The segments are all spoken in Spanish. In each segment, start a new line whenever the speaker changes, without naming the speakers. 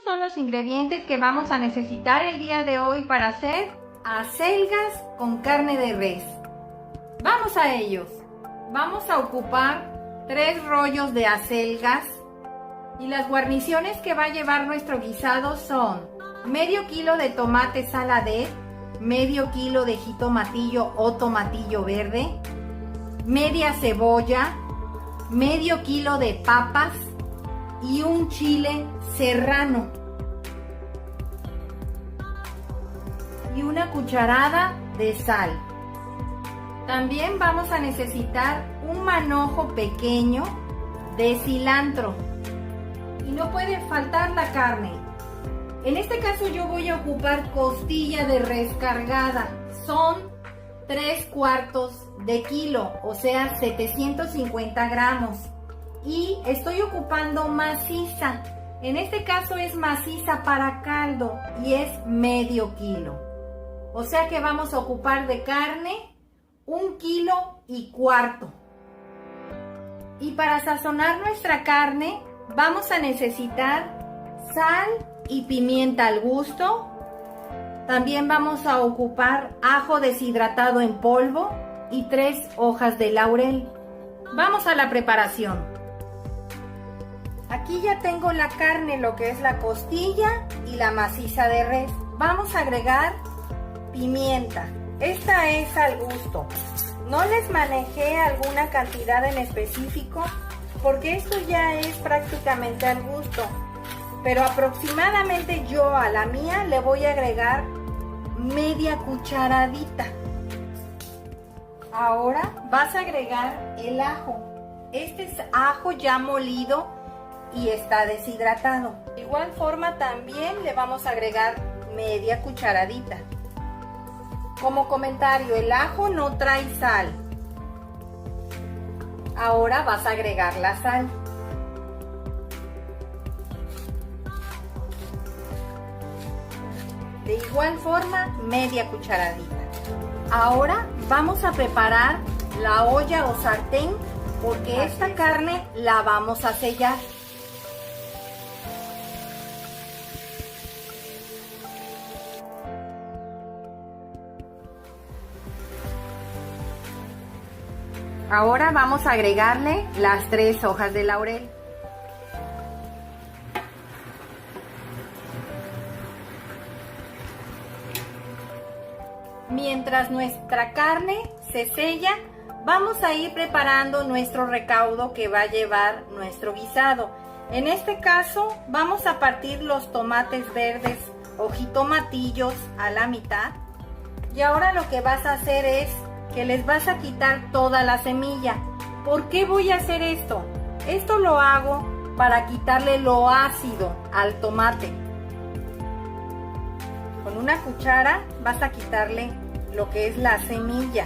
son los ingredientes que vamos a necesitar el día de hoy para hacer acelgas con carne de res. Vamos a ellos. Vamos a ocupar 3 rollos de acelgas y las guarniciones que va a llevar nuestro guisado son medio kilo de tomate saladet, medio kilo de jitomatillo o tomatillo verde, media cebolla, medio kilo de papas y un chile serrano y una cucharada de sal. También vamos a necesitar un manojo pequeño de cilantro y no puede faltar la carne. En este caso yo voy a ocupar costilla de res cargada, son 3/4 de kilo, o sea 750 gramos. Y estoy ocupando maciza, en este caso es maciza para caldo y es medio kilo. O sea que vamos a ocupar de carne 1,4 kilos. Y para sazonar nuestra carne vamos a necesitar sal y pimienta al gusto. También vamos a ocupar ajo deshidratado en polvo y 3 hojas de laurel. Vamos a la preparación. Aquí ya tengo la carne, lo que es la costilla y la maciza de res. Vamos a agregar pimienta. Esta es al gusto. No les manejé alguna cantidad en específico porque esto ya es prácticamente al gusto. Pero aproximadamente yo a la mía le voy a agregar media cucharadita. Ahora vas a agregar el ajo. Este es ajo ya molido y está deshidratado. De igual forma también le vamos a agregar media cucharadita. Como comentario, el ajo no trae sal. Ahora vas a agregar la sal. De igual forma, media cucharadita. Ahora vamos a preparar la olla o sartén porque esta carne la vamos a sellar. Ahora vamos a agregarle las 3 hojas de laurel. Mientras nuestra carne se sella, vamos a ir preparando nuestro recaudo que va a llevar nuestro guisado. En este caso, vamos a partir los tomates verdes o jitomatillos a la mitad. Y ahora lo que vas a hacer es que les vas a quitar toda la semilla. ¿Por qué voy a hacer esto? Esto lo hago para quitarle lo ácido al tomate. Con una cuchara vas a quitarle lo que es la semilla.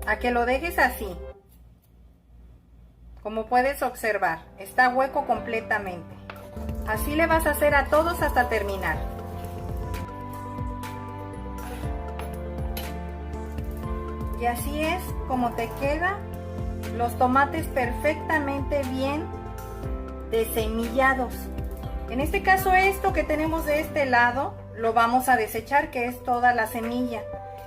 A que lo dejes así. Como puedes observar, está hueco completamente. Así le vas a hacer a todos hasta terminar. Y así es como te quedan los tomates perfectamente bien desemillados. En este caso, esto que tenemos de este lado lo vamos a desechar, que es toda la semilla.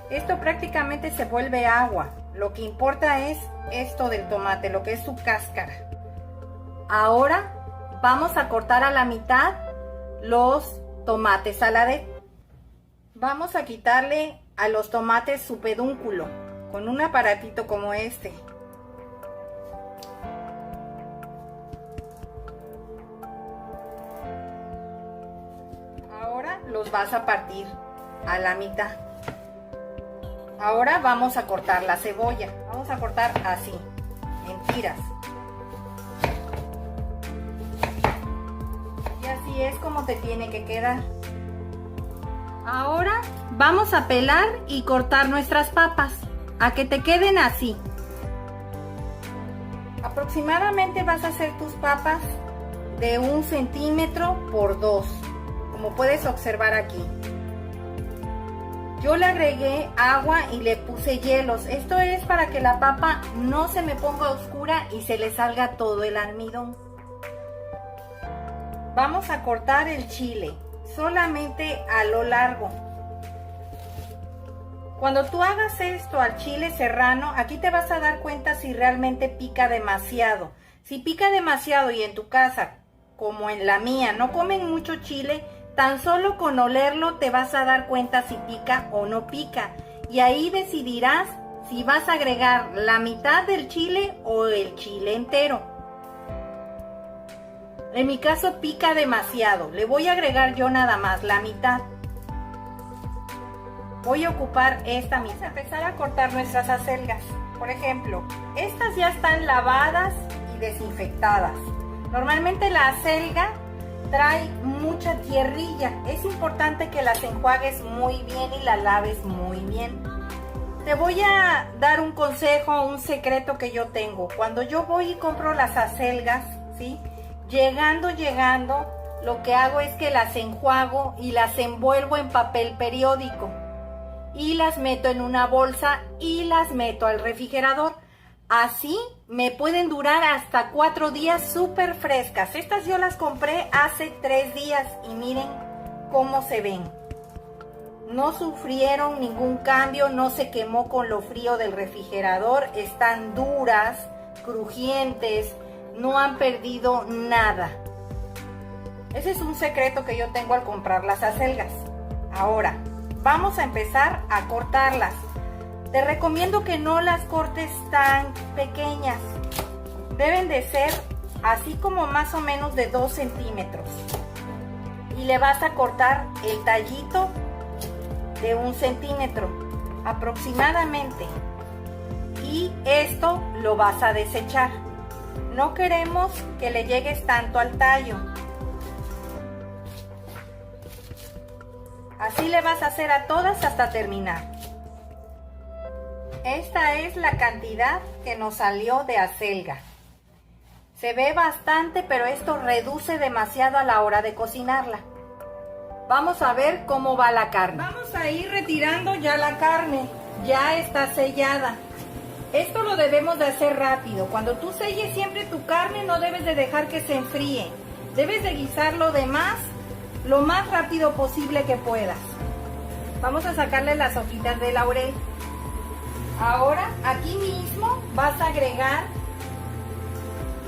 Esto prácticamente se vuelve agua. Lo que importa es esto del tomate, lo que es su cáscara. Ahora vamos a cortar a la mitad los tomates saladet. Vamos a quitarle a los tomates su pedúnculo con un aparatito como este. Ahora los vas a partir a la mitad. Ahora vamos a cortar la cebolla. Vamos a cortar así, en tiras. Y así es como te tiene que quedar. Ahora vamos a pelar y cortar nuestras papas, a que te queden así. Aproximadamente vas a hacer tus papas de 1 centímetro por 2. como puedes observar aquí. Yo le agregué agua y le puse hielos. Esto es para que la papa no se me ponga oscura y se le salga todo el almidón. Vamos a cortar el chile, solamente a lo largo. Cuando tú hagas esto al chile serrano, aquí te vas a dar cuenta si realmente pica demasiado. Si pica demasiado y en tu casa, como en la mía, no comen mucho chile, tan solo con olerlo te vas a dar cuenta si pica o no pica. Y ahí decidirás si vas a agregar la mitad del chile o el chile entero. En mi caso pica demasiado, le voy a agregar yo nada más la mitad. Voy a ocupar esta misma. Vamos a empezar a cortar nuestras acelgas. Por ejemplo, estas ya están lavadas y desinfectadas. Normalmente la acelga trae mucha tierrilla. Es importante que las enjuagues muy bien y las laves muy bien. Te voy a dar un consejo, un secreto que yo tengo. Cuando yo voy y compro las acelgas, ¿sí? Llegando, lo que hago es que las enjuago y las envuelvo en papel periódico. Y las meto en una bolsa y las meto al refrigerador. Así me pueden durar hasta 4 días súper frescas. Estas yo las compré hace 3 días y miren cómo se ven. No sufrieron ningún cambio, no se quemó con lo frío del refrigerador. Están duras, crujientes, no han perdido nada. Ese es un secreto que yo tengo al comprar las acelgas. Ahora, vamos a empezar a cortarlas. Te recomiendo que no las cortes tan pequeñas. Deben de ser así como más o menos de 2 centímetros. Y le vas a cortar el tallito de 1 centímetro aproximadamente. Y esto lo vas a desechar. No queremos que le llegues tanto al tallo. Así le vas a hacer a todas hasta terminar. Esta es la cantidad que nos salió de acelga. Se ve bastante, pero esto reduce demasiado a la hora de cocinarla. Vamos a ver cómo va la carne. Vamos a ir retirando ya la carne. Ya está sellada. Esto lo debemos de hacer rápido. Cuando tú selles siempre tu carne, no debes de dejar que se enfríe. Debes de guisarlo de más, lo más rápido posible que puedas. Vamos a sacarle las hojitas de laurel. Ahora aquí mismo vas a agregar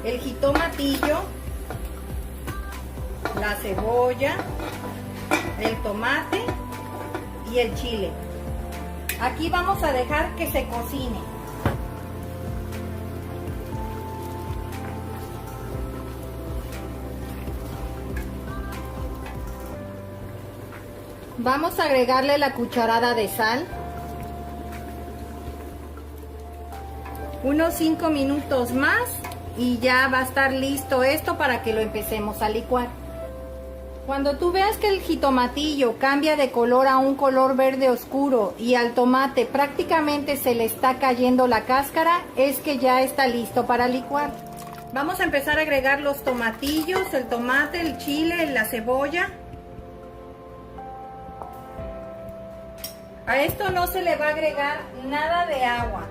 el jitomatillo, la cebolla, el tomate y el chile. Aquí vamos a dejar que se cocine. Vamos a agregarle la cucharada de sal. Unos 5 minutos más y ya va a estar listo esto para que lo empecemos a licuar. Cuando tú veas que el jitomatillo cambia de color a un color verde oscuro y al tomate prácticamente se le está cayendo la cáscara, es que ya está listo para licuar. Vamos a empezar a agregar los tomatillos, el tomate, el chile, la cebolla. A esto no se le va a agregar nada de agua.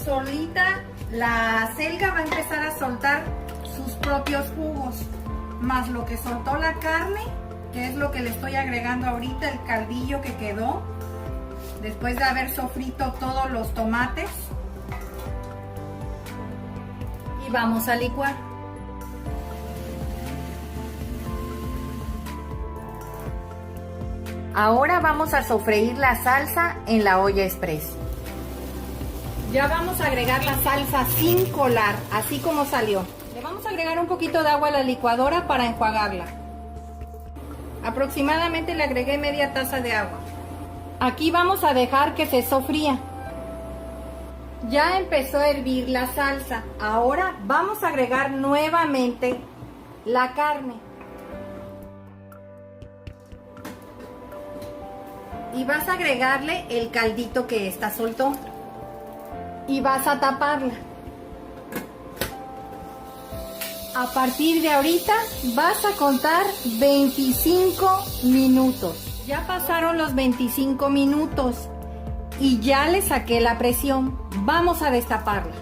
Solita la acelga va a empezar a soltar sus propios jugos, más lo que soltó la carne, que es lo que le estoy agregando ahorita, el caldillo que quedó después de haber sofrito todos los tomates. Y vamos a licuar. Ahora vamos a sofreír la salsa en la olla express. Ya vamos a agregar la salsa sin colar, así como salió. Le vamos a agregar un poquito de agua a la licuadora para enjuagarla. Aproximadamente le agregué media taza de agua. Aquí vamos a dejar que se sofría. Ya empezó a hervir la salsa. Ahora vamos a agregar nuevamente la carne. Y vas a agregarle el caldito que esta soltó. Y vas a taparla. A partir de ahorita vas a contar 25 minutos. Ya pasaron los 25 minutos y ya le saqué la presión. Vamos a destaparla.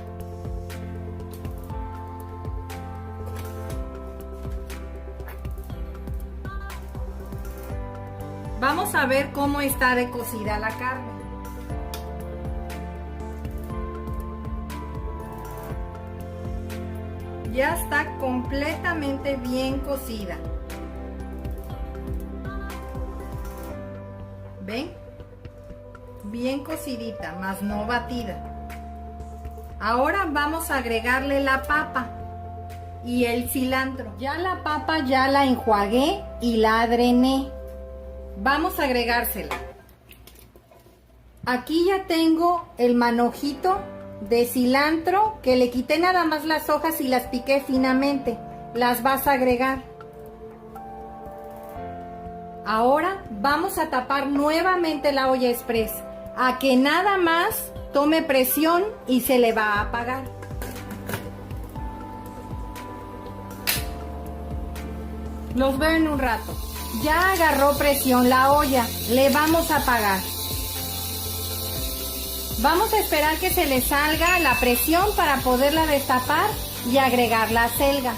Vamos a ver cómo está de cocida la carne. Ya está completamente bien cocida. ¿Ven? Bien cocidita, más no batida. Ahora vamos a agregarle la papa y el cilantro. Ya la papa ya la enjuagué y la drené. Vamos a agregársela. Aquí ya tengo el manojito de cilantro que le quité nada más las hojas y las piqué finamente. Las vas a agregar. Ahora vamos a tapar nuevamente la olla express a que nada más tome presión y se le va a apagar. Los veo en un rato. Ya agarró presión la olla, le vamos a apagar. Vamos a esperar que se le salga la presión para poderla destapar y agregar la acelga.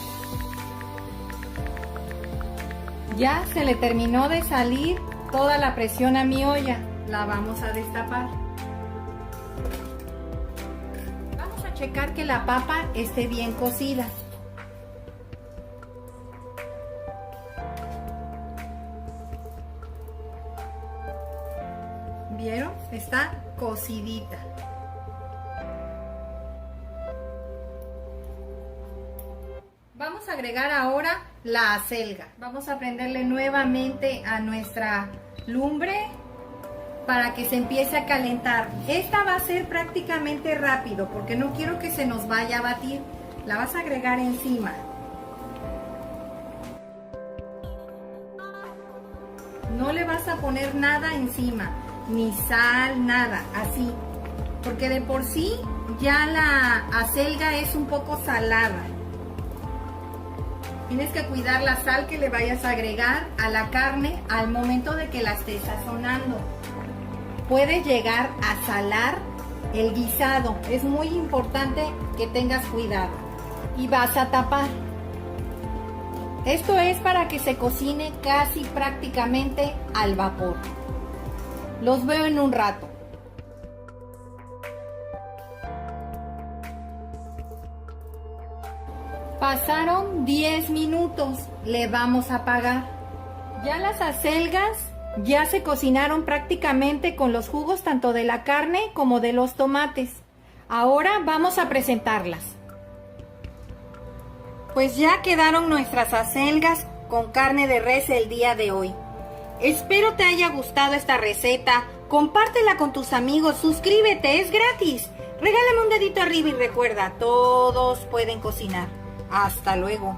Ya se le terminó de salir toda la presión a mi olla. La vamos a destapar. Vamos a checar que la papa esté bien cocida. ¿Vieron? Está cocidita. Vamos a agregar ahora la acelga. Vamos a prenderle nuevamente a nuestra lumbre para que se empiece a calentar. Esta va a ser prácticamente rápido porque no quiero que se nos vaya a batir. La vas a agregar encima. No le vas a poner nada encima, ni sal, nada, así. Porque de por sí ya la acelga es un poco salada. Tienes que cuidar la sal que le vayas a agregar a la carne al momento de que la estés sazonando. Puedes llegar a salar el guisado. Es muy importante que tengas cuidado. Y vas a tapar. Esto es para que se cocine casi prácticamente al vapor. Los veo en un rato. Pasaron 10 minutos, le vamos a apagar. Ya las acelgas ya se cocinaron prácticamente con los jugos tanto de la carne como de los tomates. Ahora vamos a presentarlas. Pues ya quedaron nuestras acelgas con carne de res el día de hoy. Espero te haya gustado esta receta. Compártela con tus amigos, suscríbete, es gratis. Regálame un dedito arriba y recuerda, todos pueden cocinar. Hasta luego.